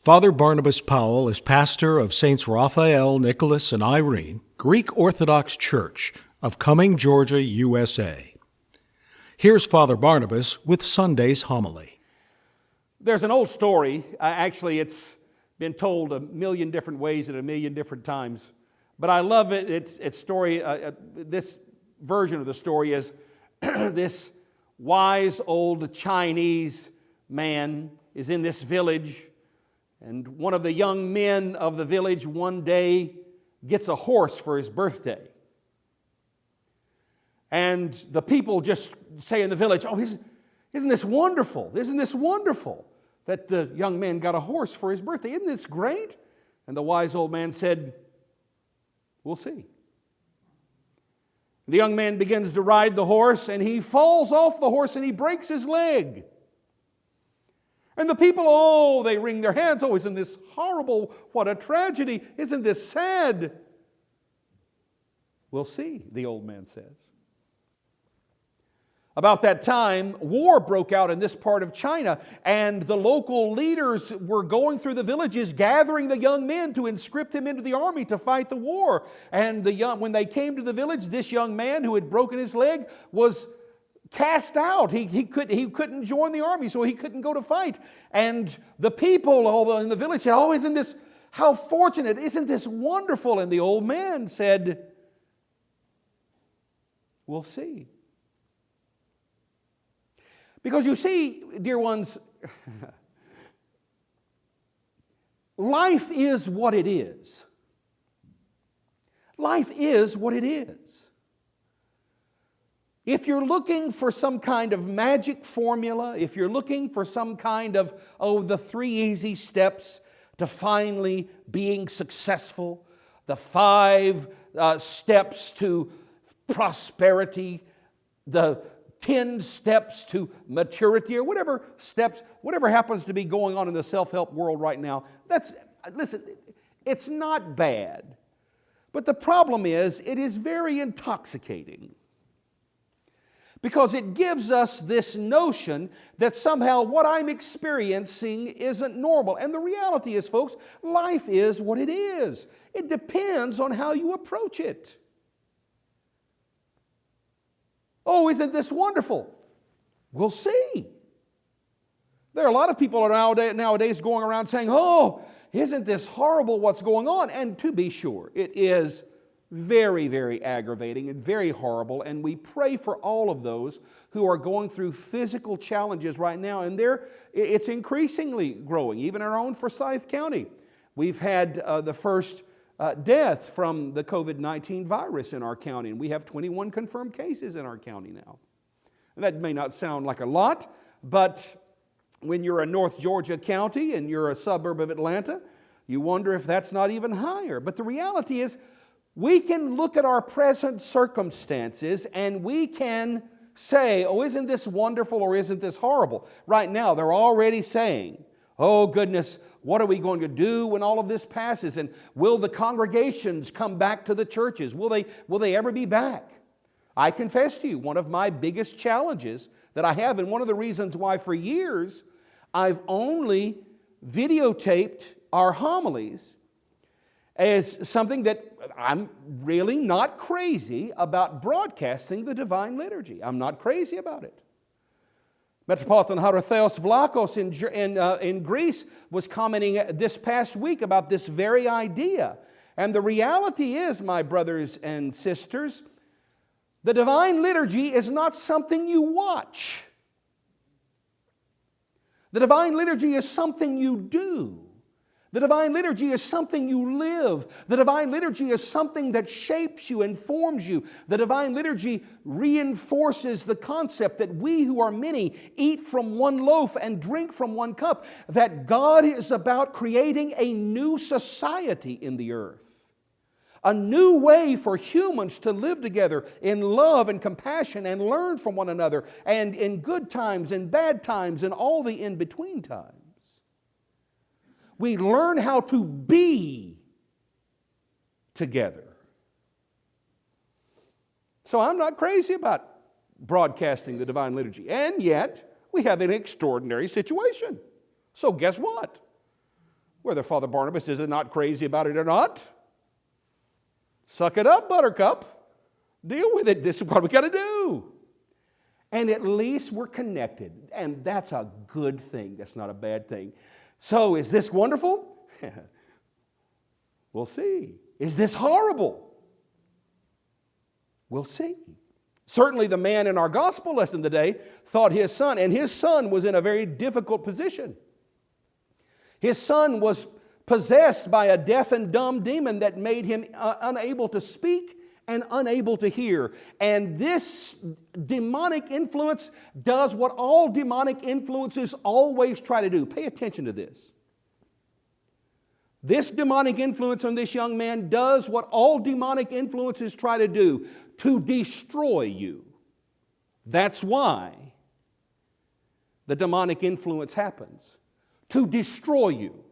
Father Barnabas Powell is pastor of Saints Raphael, Nicholas, and Irene, Greek Orthodox Church of Cumming, Georgia, USA. Here's Father Barnabas with Sunday's homily. There's an old story. Actually, it's been told a million different ways at a million different times. But I love it. It's story. This version of the story is this wise old Chinese man is in this village, and one of the young men of the village one day gets a horse for his birthday. And the people just say in the village, "Oh, isn't this wonderful? Isn't this wonderful that the young man got a horse for his birthday? Isn't this great?" And the wise old man said, "We'll see." The young man begins to ride the horse, and he falls off the horse and he breaks his leg. And the people, they wring their hands. "Oh, isn't this horrible? What a tragedy. Isn't this sad?" "We'll see," the old man says. About that time, war broke out in this part of China, and the local leaders were going through the villages, gathering the young men to conscript him into the army to fight the war. And when they came to the village, this young man who had broken his leg was cast out. He couldn't join the army, so he couldn't go to fight. And the people all in the village said, "Oh, isn't this, how fortunate, isn't this wonderful?" And the old man said, "We'll see." Because you see, dear ones, life is what it is. Life is what it is. If you're looking for some kind of magic formula, if you're looking for some kind of, the 3 easy steps to finally being successful, the 5 steps to prosperity, the 10 steps to maturity, or whatever steps, whatever happens to be going on in the self-help world right now, listen, it's not bad. But the problem is, it is very intoxicating. Because it gives us this notion that somehow what I'm experiencing isn't normal. And the reality is, folks, life is what it is. It depends on how you approach it. "Oh, isn't this wonderful?" We'll see. There are a lot of people nowadays going around saying, "Oh, isn't this horrible what's going on?" And to be sure, it is very, very aggravating and very horrible, and we pray for all of those who are going through physical challenges right now, and it's increasingly growing, even in our own Forsyth County. We've had the first death from the COVID-19 virus in our county, and we have 21 confirmed cases in our county now. And that may not sound like a lot, but when you're a North Georgia county and you're a suburb of Atlanta, you wonder if that's not even higher. But the reality is, we can look at our present circumstances and we can say, "Oh, isn't this wonderful or isn't this horrible?" Right now, they're already saying, "Oh goodness, what are we going to do when all of this passes? And will the congregations come back to the churches? Will they ever be back?" I confess to you, one of my biggest challenges that I have, and one of the reasons why for years I've only videotaped our homilies, is something that I'm really not crazy about broadcasting the Divine Liturgy. I'm not crazy about it. Metropolitan Hierotheos Vlachos in Greece was commenting this past week about this very idea. And the reality is, my brothers and sisters, the Divine Liturgy is not something you watch. The Divine Liturgy is something you do. The Divine Liturgy is something you live. The Divine Liturgy is something that shapes you and forms you. The Divine Liturgy reinforces the concept that we who are many eat from one loaf and drink from one cup, that God is about creating a new society in the earth, a new way for humans to live together in love and compassion and learn from one another, and in good times and bad times and all the in-between times. We learn how to be together. So I'm not crazy about broadcasting the Divine Liturgy. And yet, we have an extraordinary situation. So guess what? Whether Father Barnabas is not crazy about it or not. Suck it up, Buttercup. Deal with it. This is what we got to do. And at least we're connected. And that's a good thing. That's not a bad thing. So is this wonderful? We'll see. Is this horrible? We'll see. Certainly the man in our gospel lesson today thought his son, and his son was in a very difficult position. His son was possessed by a deaf and dumb demon that made him unable to speak and unable to hear. And this demonic influence does what all demonic influences always try to do. Pay attention to this. This demonic influence on this young man does what all demonic influences try to do, to destroy you. That's why the demonic influence happens. To destroy you.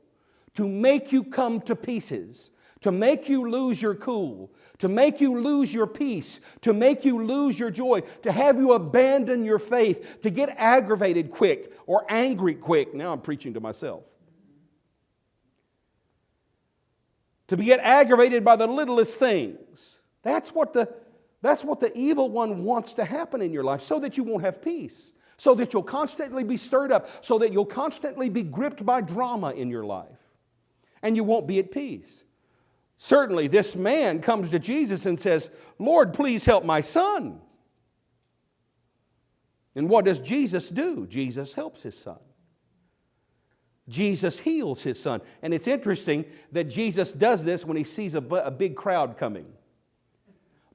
To make you come to pieces, to make you lose your cool, to make you lose your peace, to make you lose your joy, to have you abandon your faith, to get aggravated quick or angry quick. Now I'm preaching to myself. To get aggravated by the littlest things. That's what the evil one wants to happen in your life, so that you won't have peace, so that you'll constantly be stirred up, so that you'll constantly be gripped by drama in your life. And you won't be at peace. Certainly, this man comes to Jesus and says, Lord, please help my son. And what does Jesus do? Jesus helps his son. Jesus heals his son. And it's interesting that Jesus does this when he sees a big crowd coming.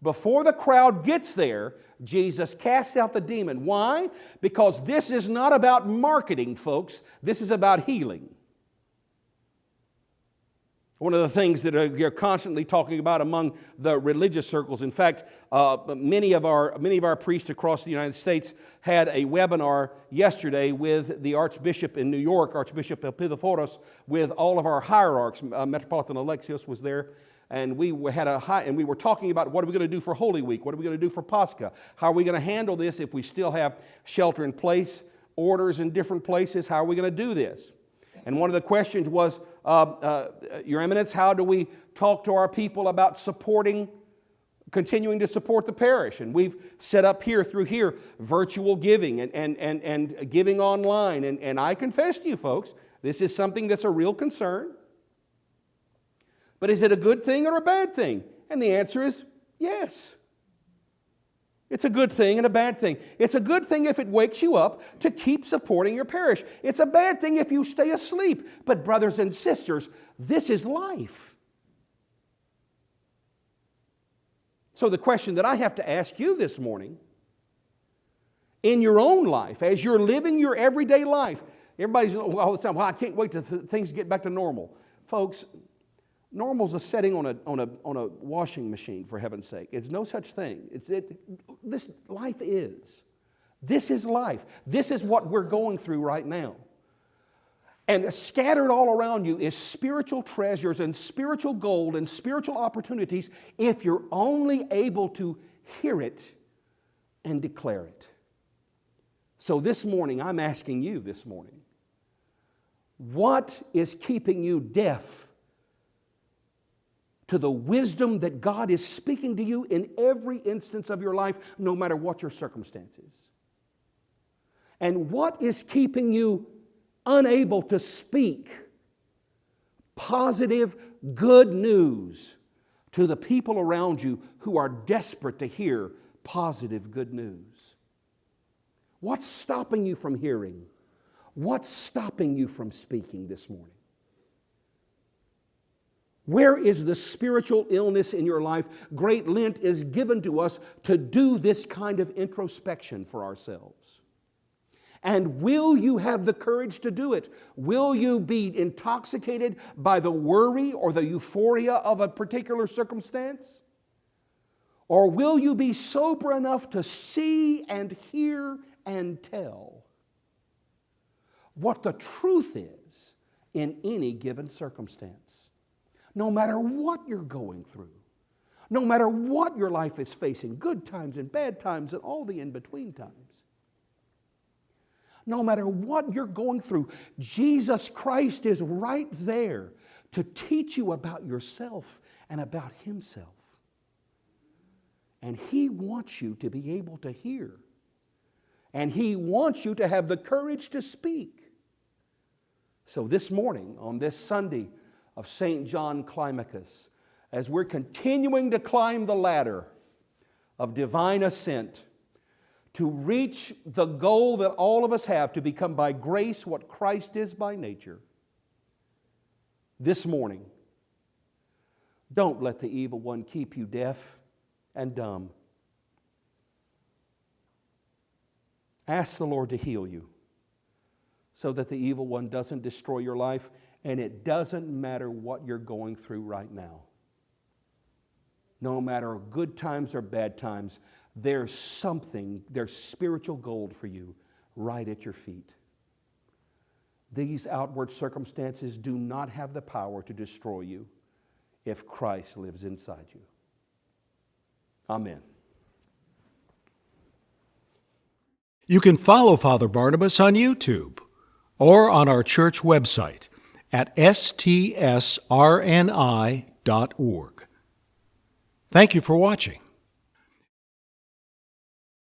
Before the crowd gets there, Jesus casts out the demon. Why? Because this is not about marketing, folks. This is about healing. One of the things that you're constantly talking about among the religious circles. In fact, many of our priests across the United States had a webinar yesterday with the Archbishop in New York, Archbishop Epiphanos, with all of our hierarchs. Metropolitan Alexios was there, and we were talking about what are we going to do for Holy Week, what are we going to do for Pascha, how are we going to handle this if we still have shelter in place orders in different places, how are we going to do this? And one of the questions was, Your Eminence, how do we talk to our people about continuing to support the parish? And we've set up through here, virtual giving and giving online. And I confess to you folks, this is something that's a real concern. But is it a good thing or a bad thing? And the answer is yes. It's a good thing and a bad thing. It's a good thing if it wakes you up to keep supporting your parish. It's a bad thing if you stay asleep. But brothers and sisters, this is life. So the question that I have to ask you this morning, in your own life, as you're living your everyday life, everybody's all the time, well, I can't wait till things get back to normal. Folks, normal's a setting on a washing machine, for heaven's sake. It's no such thing. This life is. This is life. This is what we're going through right now. And scattered all around you is spiritual treasures and spiritual gold and spiritual opportunities if you're only able to hear it and declare it. So this morning, I'm asking you this morning, what is keeping you deaf to the wisdom that God is speaking to you in every instance of your life, no matter what your circumstances? And what is keeping you unable to speak positive, good news to the people around you who are desperate to hear positive, good news? What's stopping you from hearing? What's stopping you from speaking this morning? Where is the spiritual illness in your life? Great Lent is given to us to do this kind of introspection for ourselves. And will you have the courage to do it? Will you be intoxicated by the worry or the euphoria of a particular circumstance? Or will you be sober enough to see and hear and tell what the truth is in any given circumstance? No matter what you're going through, no matter what your life is facing, good times and bad times and all the in-between times. No matter what you're going through, Jesus Christ is right there to teach you about yourself and about Himself. And He wants you to be able to hear. And He wants you to have the courage to speak. So this morning, on this Sunday of St. John Climacus, as we're continuing to climb the ladder of divine ascent, to reach the goal that all of us have, to become by grace what Christ is by nature. This morning, don't let the evil one keep you deaf and dumb. Ask the Lord to heal you so that the evil one doesn't destroy your life, and it doesn't matter what you're going through right now. No matter good times or bad times, there's spiritual gold for you right at your feet. These outward circumstances do not have the power to destroy you if Christ lives inside you. Amen. You can follow Father Barnabas on YouTube or on our church website at stsrni.org. Thank you for watching.